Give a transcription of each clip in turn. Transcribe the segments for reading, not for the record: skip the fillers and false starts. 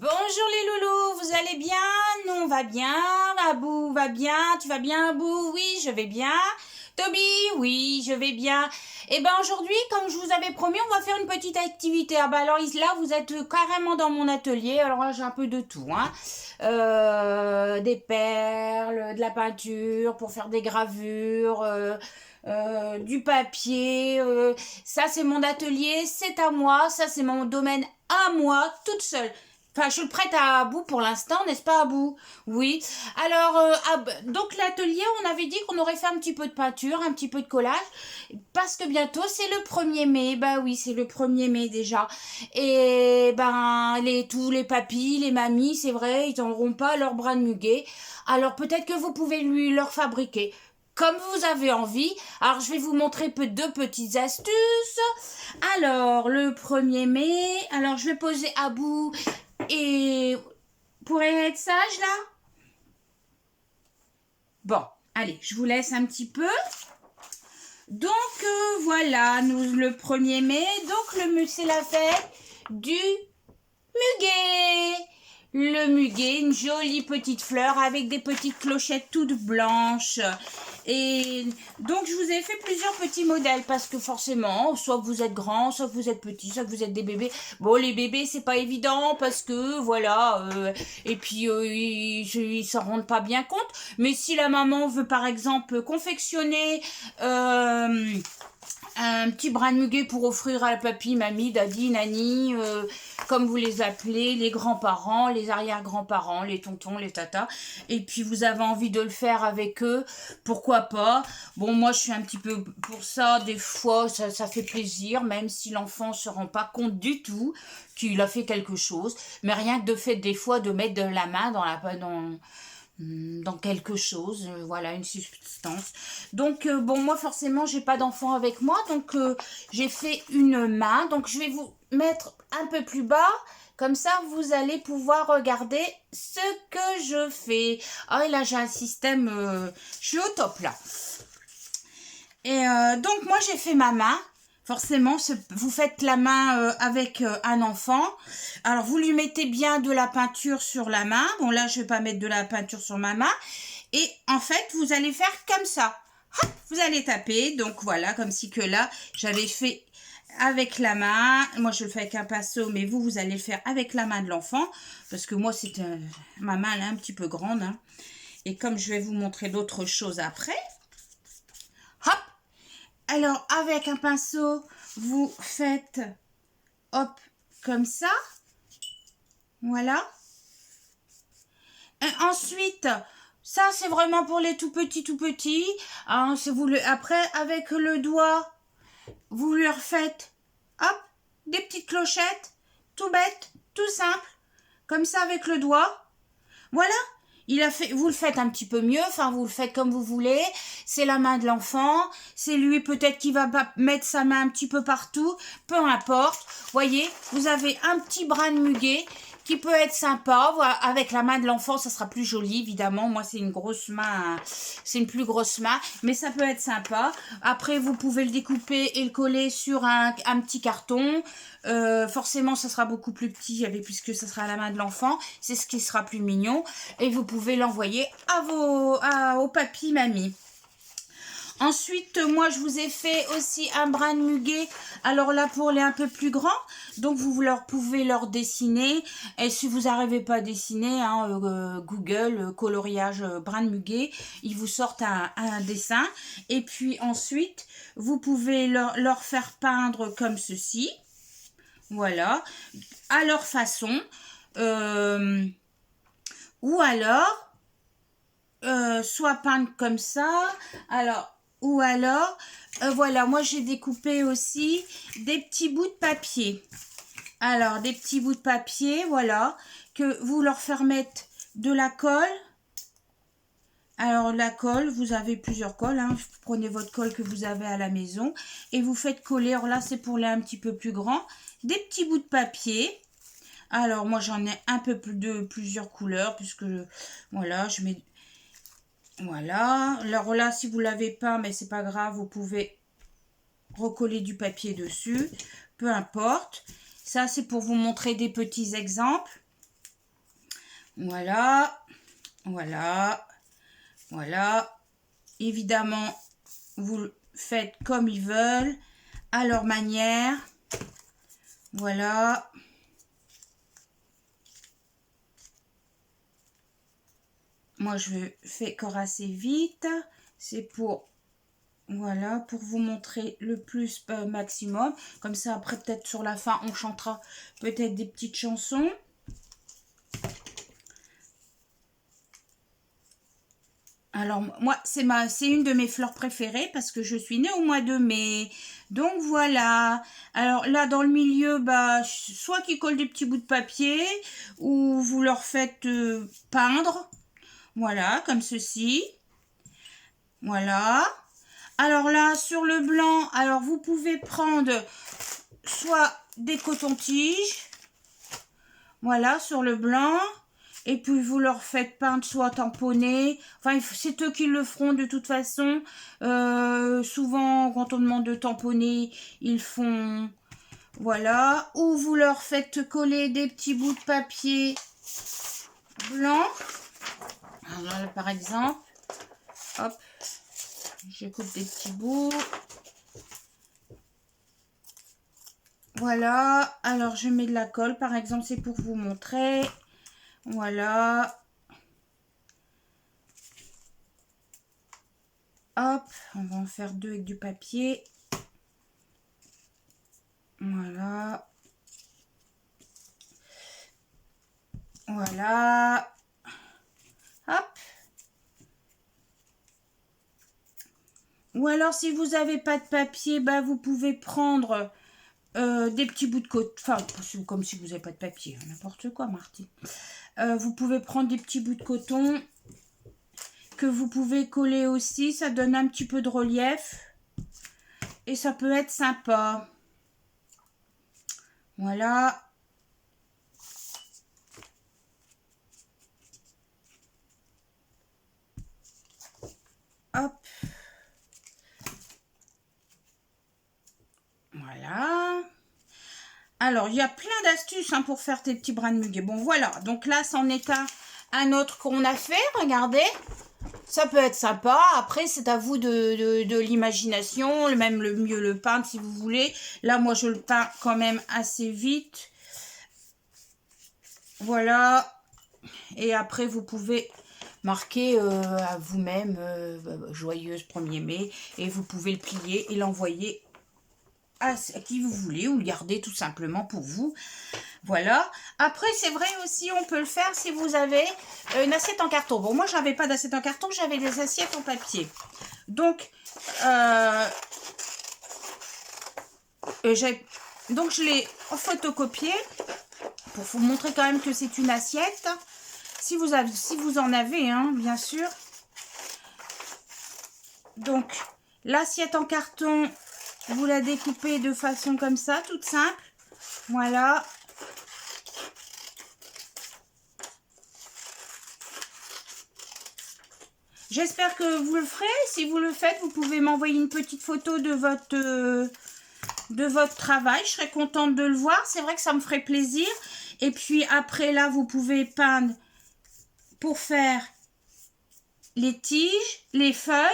Bonjour les loulous, vous allez bien? Nous on va bien, Abou va bien, tu vas bien Abou? Oui, je vais bien. Toby, oui, je vais bien. Et ben aujourd'hui, comme je vous avais promis, on va faire une petite activité. Ah bah alors là, vous êtes carrément dans mon atelier. Alors là, j'ai un peu de tout, hein. Des perles, de la peinture pour faire des gravures, du papier. Ça, c'est mon atelier, c'est à moi. Ça, c'est mon domaine à moi, toute seule. Enfin, je suis prête à Abou pour l'instant, n'est-ce pas Abou? Oui. Alors, donc l'atelier, on avait dit qu'on aurait fait un petit peu de peinture, un petit peu de collage, parce que bientôt c'est le 1er mai. Bah oui, c'est le 1er mai déjà. Et ben, tous les papis, les mamies, c'est vrai, ils n'auront pas leur bras de muguet. Alors peut-être que vous pouvez leur fabriquer comme vous avez envie. Alors, je vais vous montrer deux petites astuces. Alors, le 1er mai, alors je vais poser Abou et pourrait être sage là? Bon, allez, je vous laisse un petit peu. Donc voilà, nous le 1er mai, donc c'est la fête du muguet. Le muguet, une jolie petite fleur avec des petites clochettes toutes blanches. Et donc je vous ai fait plusieurs petits modèles parce que forcément, soit vous êtes grand, soit vous êtes petit, soit vous êtes des bébés. Bon, les bébés, c'est pas évident parce que voilà, et puis ils s'en rendent pas bien compte. Mais si la maman veut par exemple confectionner un petit brin de muguet pour offrir à la papy, mamie, daddy, nani, comme vous les appelez, les grands-parents, les arrière-grands-parents, les tontons, les tatas. Et puis vous avez envie de le faire avec eux, pourquoi pas. Bon, moi je suis un petit peu pour ça, des fois ça fait plaisir, même si l'enfant se rend pas compte du tout qu'il a fait quelque chose. Mais rien que de fait des fois de mettre de la main dans quelque chose, voilà, une substance. Donc bon, moi forcément j'ai pas d'enfant avec moi, donc j'ai fait une main. Donc je vais vous mettre un peu plus bas, comme ça vous allez pouvoir regarder ce que je fais. Ah, et là j'ai un système, je suis au top là. Et donc moi j'ai fait ma main. Forcément, vous faites la main avec un enfant. Alors, vous lui mettez bien de la peinture sur la main. Bon, là, je vais pas mettre de la peinture sur ma main. Et en fait, vous allez faire comme ça. Hop, vous allez taper. Donc, voilà, comme si que là, j'avais fait avec la main. Moi, je le fais avec un pinceau, mais vous allez le faire avec la main de l'enfant. Parce que moi, ma main, elle est un petit peu grande. Hein. Et comme je vais vous montrer d'autres choses après. Hop. Alors, avec un pinceau, vous faites, hop, comme ça. Voilà. Et ensuite, ça, c'est vraiment pour les tout petits. Hein, après, avec le doigt, vous leur faites, hop, des petites clochettes. Tout bête, tout simple. Comme ça, avec le doigt. Voilà. Vous le faites un petit peu mieux, enfin vous le faites comme vous voulez, c'est la main de l'enfant, c'est lui peut-être qui va mettre sa main un petit peu partout, peu importe, voyez, vous avez un petit brin de muguet qui peut être sympa, voilà, avec la main de l'enfant ça sera plus joli évidemment, moi c'est une grosse main, c'est une plus grosse main, mais ça peut être sympa, après vous pouvez le découper et le coller sur un petit carton, forcément ça sera beaucoup plus petit puisque ça sera à la main de l'enfant, c'est ce qui sera plus mignon et vous pouvez l'envoyer au papy mamie. Ensuite, moi, je vous ai fait aussi un brin de muguet. Alors là, pour les un peu plus grands, donc pouvez leur dessiner. Et si vous n'arrivez pas à dessiner, hein, Google, coloriage, brin de muguet, ils vous sortent un dessin. Et puis ensuite, vous pouvez leur faire peindre comme ceci. Voilà, à leur façon. Ou alors, soit peindre comme ça. Alors, ou alors, voilà, moi j'ai découpé aussi des petits bouts de papier. Alors, des petits bouts de papier, voilà, que vous leur faire mettre de la colle. Alors, la colle, vous avez plusieurs colles, hein. Vous prenez votre colle que vous avez à la maison et vous faites coller. Alors là, c'est pour les un petit peu plus grands. Des petits bouts de papier. Alors, moi, j'en ai un peu plus de plusieurs couleurs puisque, voilà, je mets... Voilà, alors là, si vous ne l'avez pas, mais c'est pas grave, vous pouvez recoller du papier dessus, peu importe. Ça, c'est pour vous montrer des petits exemples. Voilà, voilà, voilà. Évidemment, vous le faites comme ils veulent, à leur manière. Voilà. Moi, je fais corasser vite. C'est pour, voilà, pour vous montrer le plus maximum. Comme ça, après, peut-être sur la fin, on chantera peut-être des petites chansons. Alors, moi, c'est une de mes fleurs préférées parce que je suis née au mois de mai. Donc, voilà. Alors, là, dans le milieu, bah, soit qu'ils collent des petits bouts de papier ou vous leur faites peindre. Voilà, comme ceci. Voilà. Alors là, sur le blanc, alors vous pouvez prendre soit des cotons-tiges. Voilà, sur le blanc. Et puis, vous leur faites peindre, soit tamponner. Enfin, c'est eux qui le feront de toute façon. Souvent, quand on demande de tamponner, ils font... Voilà. Ou vous leur faites coller des petits bouts de papier blanc. Alors là, par exemple, hop, je coupe des petits bouts. Voilà. Alors, je mets de la colle, par exemple, c'est pour vous montrer. Voilà. Hop, on va en faire deux avec du papier. Voilà. Voilà. Hop. Ou alors, si vous n'avez pas de papier, bah, vous pouvez prendre des petits bouts de coton. Enfin, comme si vous n'avez pas de papier. N'importe quoi, Martine. Vous pouvez prendre des petits bouts de coton que vous pouvez coller aussi. Ça donne un petit peu de relief. Et ça peut être sympa. Voilà. Hop. Voilà. Alors, il y a plein d'astuces hein, pour faire tes petits brins de muguet. Bon, voilà. Donc là, c'en est un autre qu'on a fait. Regardez. Ça peut être sympa. Après, c'est à vous de l'imagination. Même le mieux le peindre si vous voulez. Là, moi, je le peins quand même assez vite. Voilà. Et après, vous pouvez marquer à vous-même joyeuse 1er mai. Et vous pouvez le plier et l'envoyer à qui vous voulez ou le garder tout simplement pour vous. Voilà. Après, c'est vrai aussi, on peut le faire si vous avez une assiette en carton. Bon, moi, j'avais pas d'assiette en carton, j'avais des assiettes en papier. Donc, je l'ai photocopié pour vous montrer quand même que c'est une assiette. Si vous en avez, hein, bien sûr. Donc, l'assiette en carton, vous la découpez de façon comme ça, toute simple. Voilà. J'espère que vous le ferez. Si vous le faites, vous pouvez m'envoyer une petite photo de votre travail. Je serais contente de le voir. C'est vrai que ça me ferait plaisir. Et puis après, là, vous pouvez peindre pour faire les tiges, les feuilles.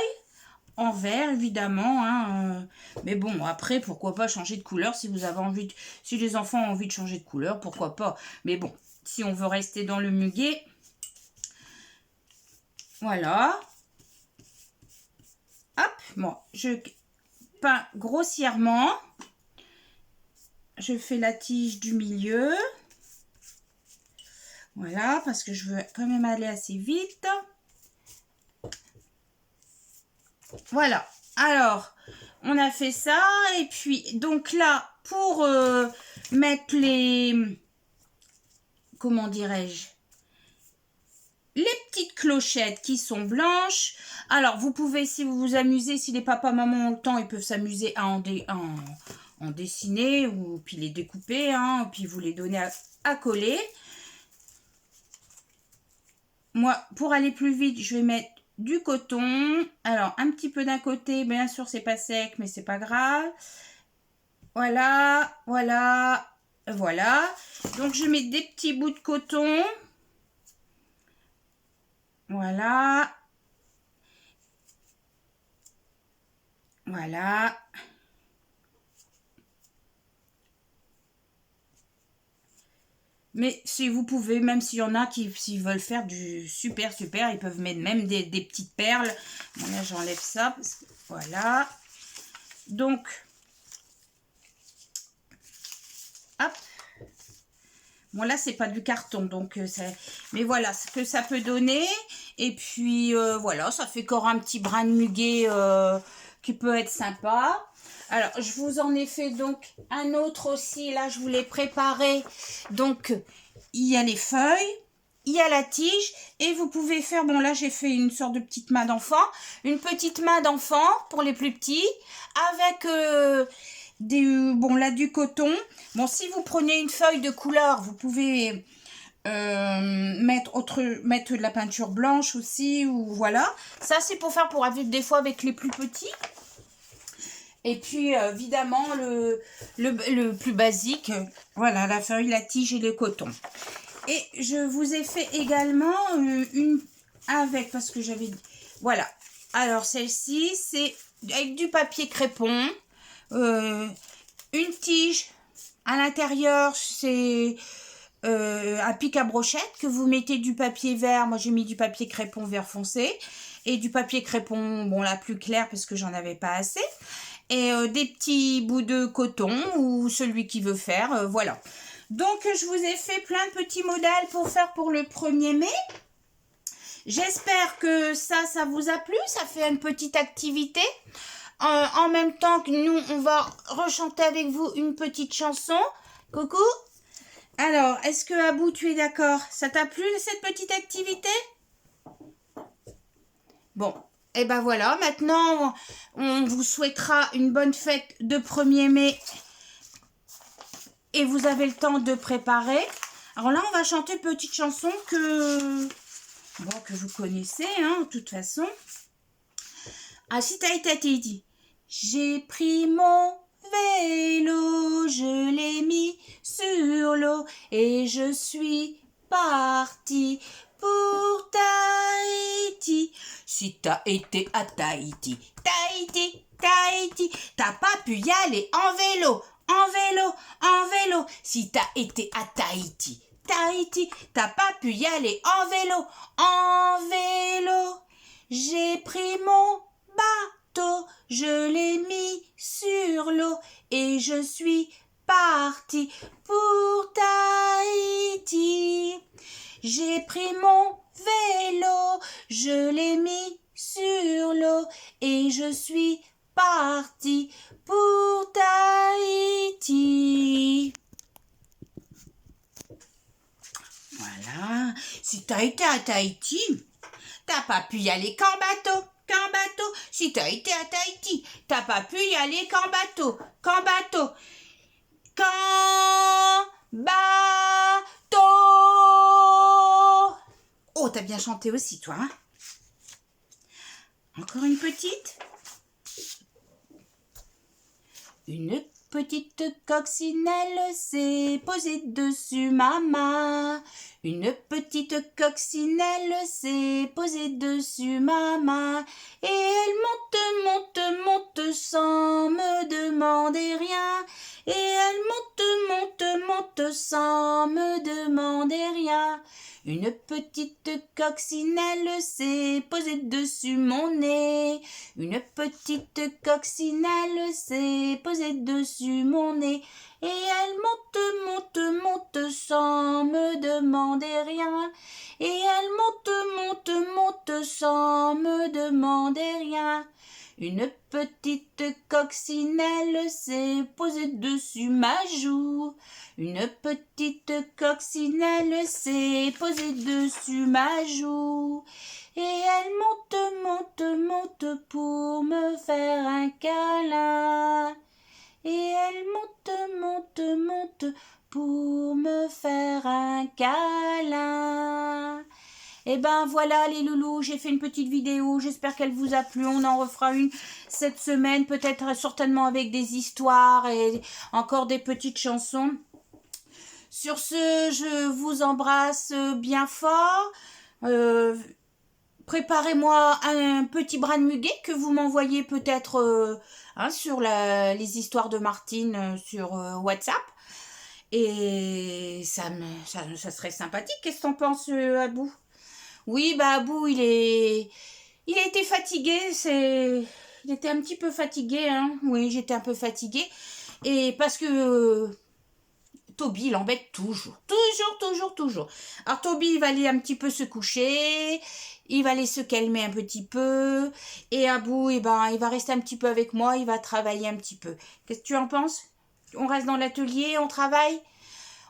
En vert, évidemment. Hein, mais bon, après, pourquoi pas changer de couleur si vous avez envie si les enfants ont envie de changer de couleur, pourquoi pas. Mais bon, si on veut rester dans le muguet, voilà. Hop, bon, je peins grossièrement. Je fais la tige du milieu. Voilà, parce que je veux quand même aller assez vite. Voilà, alors, on a fait ça. Et puis, donc là, pour mettre les... Comment dirais-je? Les petites clochettes qui sont blanches. Alors, vous pouvez, si vous vous amusez, si les papas, maman ont le temps, ils peuvent s'amuser à en dessiner ou puis les découper. Hein, puis vous les donnez à coller. Moi, pour aller plus vite, je vais mettre du coton. Alors, un petit peu d'un côté. Bien sûr, c'est pas sec, mais c'est pas grave. Voilà, voilà, voilà. Donc, je mets des petits bouts de coton. Voilà. Voilà. Mais si vous pouvez, même s'il y en a qui s'ils veulent faire du super, ils peuvent mettre même des petites perles. Bon, là, j'enlève ça. Parce que, voilà. Donc, hop. Bon, là, c'est pas du carton. Donc, mais voilà ce que ça peut donner. Et puis, voilà, ça fait encore un petit brin de muguet qui peut être sympa. Alors, je vous en ai fait donc un autre aussi. Là, je vous l'ai préparé. Donc, il y a les feuilles, il y a la tige. Et vous pouvez faire, bon là, j'ai fait une sorte de petite main d'enfant. Une petite main d'enfant pour les plus petits. Avec bon là, du coton. Bon, si vous prenez une feuille de couleur, vous pouvez mettre de la peinture blanche aussi. Ou voilà. Ça, c'est pour faire des fois avec les plus petits. Et puis, évidemment, le plus basique, voilà, la feuille, la tige et le coton. Et je vous ai fait également une avec, parce que j'avais... Voilà. Alors, celle-ci, c'est avec du papier crépon, une tige. À l'intérieur, c'est à pic à brochette que vous mettez du papier vert. Moi, j'ai mis du papier crépon vert foncé. Et du papier crépon, bon, la plus claire, parce que j'en avais pas assez. Et des petits bouts de coton ou celui qui veut faire, voilà. Donc, je vous ai fait plein de petits modèles pour faire pour le 1er mai. J'espère que ça vous a plu. Ça fait une petite activité. En même temps que nous, on va rechanter avec vous une petite chanson. Coucou. Alors, est-ce que Abou, tu es d'accord? Ça t'a plu cette petite activité? Bon, et ben voilà, maintenant on vous souhaitera une bonne fête de 1er mai et vous avez le temps de préparer. Alors là, on va chanter une petite chanson que vous connaissez, hein, de toute façon. Ah, si t'as été dit. J'ai pris mon vélo, je l'ai mis sur l'eau et je suis partie pour Tahiti. Si t'as été à Tahiti, t'as pas pu y aller en vélo, en vélo. Si t'as été à Tahiti, t'as pas pu y aller en vélo. J'ai pris mon bateau, je l'ai mis sur l'eau et je suis partie pour Tahiti. J'ai pris mon vélo, je l'ai mis sur l'eau et je suis partie pour Tahiti. Voilà. Si t'as été à Tahiti, t'as pas pu y aller qu'en bateau. Si t'as été à Tahiti, t'as pas pu y aller qu'en bateau. Oh, t'as bien chanté aussi, toi, hein? Encore une petite. Une petite coccinelle s'est posée dessus ma main. Une petite coccinelle s'est posée dessus ma main. Et elle monte sans me demander rien. Et elle monte sans me demander rien. Une petite coccinelle s'est posée dessus mon nez. Une petite coccinelle s'est posée dessus mon nez. Et elle monte sans me demander rien. Et elle monte sans me demander rien. Une petite coccinelle s'est posée dessus ma joue. Une petite coccinelle s'est posée dessus ma joue. Et elle monte pour me faire un câlin. Et elle monte pour me faire un câlin. Et ben voilà les loulous, j'ai fait une petite vidéo, j'espère qu'elle vous a plu, on en refera une cette semaine, peut-être certainement avec des histoires et encore des petites chansons. Sur ce, je vous embrasse bien fort. préparez-moi un petit brin de muguet que vous m'envoyez peut-être sur les histoires de Martine sur WhatsApp. Et ça serait sympathique. Qu'est-ce que t'en penses, Abou? Oui, bah Abou, il a été fatigué. Il était un petit peu fatigué, hein. Oui, j'étais un peu fatiguée. Et parce que Toby l'embête toujours. Toujours. Alors Toby, il va aller un petit peu se coucher. Il va aller se calmer un petit peu. Et Abou, eh ben, il va rester un petit peu avec moi. Il va travailler un petit peu. Qu'est-ce que tu en penses? On reste dans l'atelier, on travaille?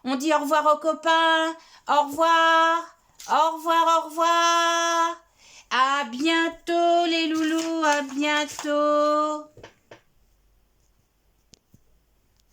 On dit au revoir aux copains. Au revoir. Au revoir, au revoir. À bientôt les loulous, à bientôt.